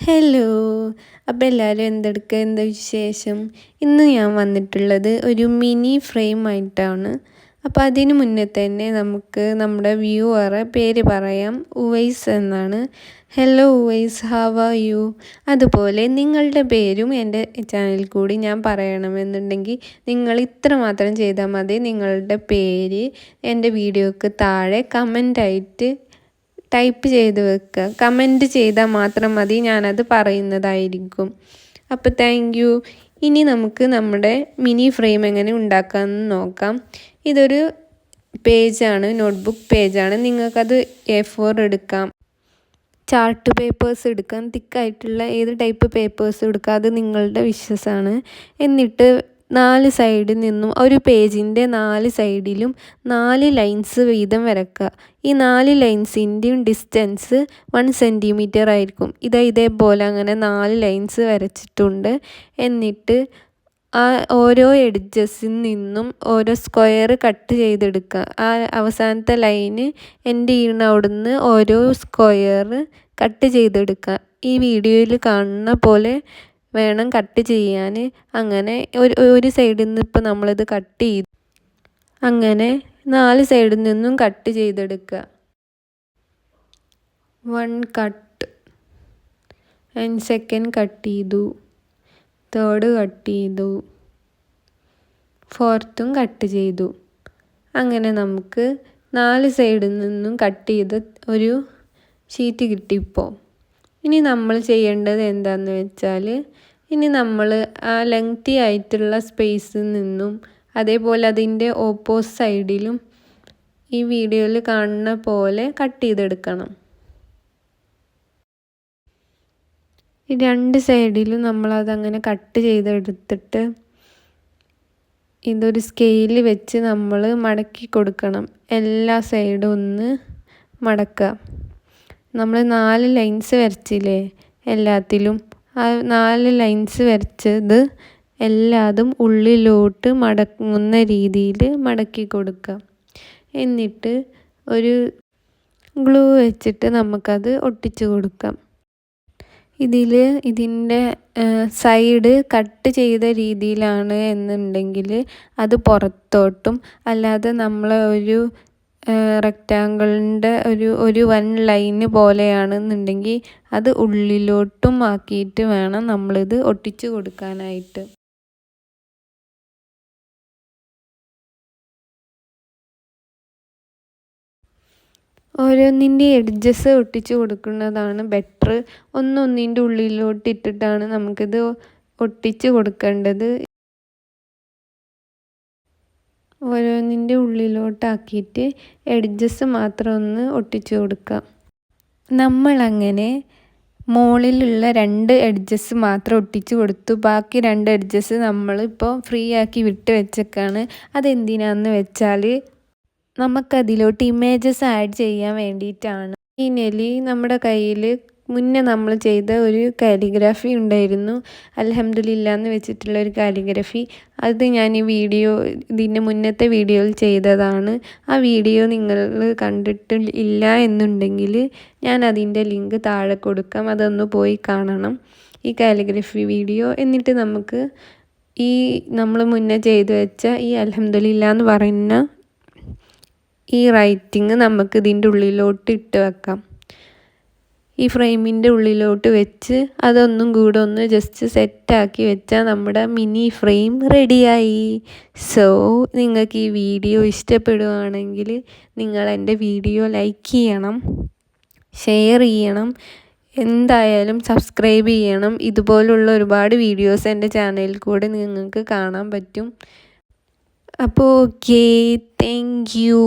Hello, അപ്പോൾ എല്ലാവരും എന്തെടുക്കുക, എന്താ വിശേഷം? ഇന്ന് ഞാൻ വന്നിട്ടുള്ളത് ഒരു മിനി ഫ്രെയിം ആയിട്ടാണ്. അപ്പോൾ അതിന് മുന്നേ തന്നെ നമുക്ക് നമ്മുടെ വ്യൂവറെ പേര് പറയാം. ഉവൈസ് എന്നാണ്. Hello Uwais, how are you? അതുപോലെ നിങ്ങളുടെ പേരും എൻ്റെ ചാനലിൽ കൂടി ഞാൻ പറയണമെന്നുണ്ടെങ്കിൽ നിങ്ങൾ ഇത്ര മാത്രം ചെയ്താൽ മതി. നിങ്ങളുടെ പേര് എൻ്റെ വീഡിയോക്ക് താഴെ കമൻ്റായിട്ട് ടൈപ്പ് ചെയ്ത് വെക്കുക. കമൻറ്റ് ചെയ്താൽ മാത്രം മതി, ഞാനത് പറയുന്നതായിരിക്കും. അപ്പോൾ താങ്ക് യു. ഇനി നമുക്ക് നമ്മുടെ മിനി ഫ്രെയിം എങ്ങനെ ഉണ്ടാക്കാമെന്ന് നോക്കാം. ഇതൊരു പേജാണ്, നോട്ട്ബുക്ക് പേജാണ്. നിങ്ങൾക്കത് A4 എടുക്കാം, ചാർട്ട് പേപ്പേഴ്സ് എടുക്കാം, തിക്കായിട്ടുള്ള ഏത് ടൈപ്പ് പേപ്പേഴ്സ് എടുക്കാം, അത് നിങ്ങളുടെ വിശ്വാസമാണ്. എന്നിട്ട് 4 സൈഡിൽ നിന്നും ഒരു പേജിൻ്റെ 4 സൈഡിലും 4 ലൈൻസ് വീതം വരക്കുക. ഈ 4 ലൈൻസിൻ്റെയും ഡിസ്റ്റൻസ് 1 സെൻറ്റിമീറ്റർ ആയിരിക്കും. ഇതേപോലെ അങ്ങനെ 4 ലൈൻസ് വരച്ചിട്ടുണ്ട്. എന്നിട്ട് ആ ഓരോ എഡ്ജസിൽ നിന്നും ഓരോ സ്ക്വയർ കട്ട് ചെയ്തെടുക്കുക. ആ അവസാനത്തെ ലൈന് എൻ്റെ അവിടുന്ന് ഓരോ സ്ക്വയർ കട്ട് ചെയ്തെടുക്കുക. ഈ വീഡിയോയിൽ കാണുന്ന പോലെ വേണം കട്ട് ചെയ്യാൻ. അങ്ങനെ ഒരു സൈഡിൽ നിന്ന് ഇപ്പോൾ നമ്മളിത് കട്ട് ചെയ്തു. അങ്ങനെ 4 സൈഡിൽ നിന്നും കട്ട് ചെയ്തെടുക്കുക. 1 കട്ട് ആൻഡ് സെക്കൻഡ് കട്ട് ചെയ്തു, തേർഡ് കട്ട് ചെയ്തു, ഫോർത്തും കട്ട് ചെയ്തു. അങ്ങനെ നമുക്ക് 4 സൈഡിൽ നിന്നും കട്ട് ചെയ്ത് ഒരു ഷീറ്റ് കിട്ടിപ്പോൾ. ഇനി നമ്മൾ ചെയ്യേണ്ടത് എന്താണെന്ന് വെച്ചാൽ, ഇനി നമ്മൾ ആ ലെങ്തി ആയിട്ടുള്ള സ്പേസിൽ നിന്നും അതേപോലെ അതിൻ്റെ ഓപ്പോസിറ്റ് സൈഡിലും ഈ വീഡിയോയിൽ കാണുന്ന പോലെ കട്ട് ചെയ്തെടുക്കണം. 2 സൈഡിലും നമ്മളതങ്ങനെ കട്ട് ചെയ്തെടുത്തിട്ട് ഇതൊരു സ്കെയിൽ വെച്ച് നമ്മൾ മടക്കി കൊടുക്കണം. എല്ലാ സൈഡും ഒന്ന് മടക്കുക. നമ്മൾ 4 ലൈൻസ് വരച്ചില്ലേ എല്ലാത്തിലും, ആ 4 ലൈൻസ് വരച്ചത് എല്ലാതും ഉള്ളിലോട്ട് മടങ്ങുന്ന രീതിയിൽ മടക്കി കൊടുക്കുക. എന്നിട്ട് ഒരു ഗ്ലൂ വെച്ചിട്ട് നമുക്കത് ഒട്ടിച്ചു കൊടുക്കാം. ഇതിൻ്റെ സൈഡ് കട്ട് ചെയ്ത രീതിയിലാണ് എന്നുണ്ടെങ്കിൽ അത് പുറത്തോട്ടും, അല്ലാതെ നമ്മൾ ഒരു റെക്റ്റാങ്കിളിൻ്റെ ഒരു 1 ലൈന് പോലെയാണെന്നുണ്ടെങ്കിൽ അത് ഉള്ളിലോട്ടും ആക്കിയിട്ട് വേണം നമ്മളിത് ഒട്ടിച്ചു കൊടുക്കാനായിട്ട്. ഓരോന്നിൻ്റെ എഡ്ജസ് ഒട്ടിച്ചു കൊടുക്കുന്നതാണ് ബെറ്റർ. ഒന്നിൻ്റെ ഉള്ളിലോട്ട് ഇട്ടിട്ടാണ് നമുക്കിത് ഒട്ടിച്ച് കൊടുക്കേണ്ടത്. ഓരോന്നിൻ്റെ ഉള്ളിലോട്ടാക്കിയിട്ട് എഡ്ജസ് മാത്രം ഒന്ന് ഒട്ടിച്ചു കൊടുക്കാം. നമ്മളങ്ങനെ മുകളിലുള്ള 2 എഡ്ജസ് മാത്രം ഒട്ടിച്ചു കൊടുത്തു. ബാക്കി 2 എഡ്ജസ് നമ്മളിപ്പോൾ ഫ്രീ ആക്കി വിട്ട് വെച്ചേക്കാണ്. അതെന്തിനാന്ന് വെച്ചാൽ നമുക്കതിലോട്ട് ഇമേജസ് ആഡ് ചെയ്യാൻ വേണ്ടിയിട്ടാണ്. ഫൈനലി നമ്മുടെ കയ്യിൽ മുന്നേ നമ്മൾ ചെയ്ത ഒരു കാലിഗ്രാഫി ഉണ്ടായിരുന്നു, അൽഹംദുലില്ലാ എന്ന് വെച്ചിട്ടുള്ള ഒരു കാലിഗ്രാഫി. അത് ഞാൻ ഇതിൻ്റെ മുന്നത്തെ വീഡിയോയിൽ ചെയ്തതാണ്. ആ വീഡിയോ നിങ്ങൾ കണ്ടിട്ട് ഇല്ല എന്നുണ്ടെങ്കിൽ ഞാൻ അതിൻ്റെ ലിങ്ക് താഴെ കൊടുക്കാം, അതൊന്ന് പോയി കാണണം, ഈ കാലിഗ്രാഫി വീഡിയോ. എന്നിട്ട് നമുക്ക് ഈ നമ്മൾ മുന്നേ ചെയ്തു വെച്ച ഈ അൽഹംദുലില്ലാ എന്ന് പറയുന്ന ഈ റൈറ്റിങ് നമുക്ക് ഇതിൻ്റെ ഉള്ളിലോട്ട് ഇട്ട് വെക്കാം. ഈ ഫ്രെയിമിൻ്റെ ഉള്ളിലോട്ട് വെച്ച് അതൊന്നും കൂടെ ഒന്ന് ജസ്റ്റ് സെറ്റാക്കി വെച്ചാൽ നമ്മുടെ മിനി ഫ്രെയിം റെഡിയായി. സോ നിങ്ങൾക്ക് ഈ വീഡിയോ ഇഷ്ടപ്പെടുകയാണെങ്കിൽ നിങ്ങൾ എൻ്റെ വീഡിയോ ലൈക്ക് ചെയ്യണം, ഷെയർ ചെയ്യണം, എന്തായാലും സബ്സ്ക്രൈബ് ചെയ്യണം. ഇതുപോലുള്ള ഒരുപാട് വീഡിയോസ് എൻ്റെ ചാനലിൽ കൂടെ നിങ്ങൾക്ക് കാണാൻ പറ്റും. അപ്പോൾ ഓക്കെ, താങ്ക് യു.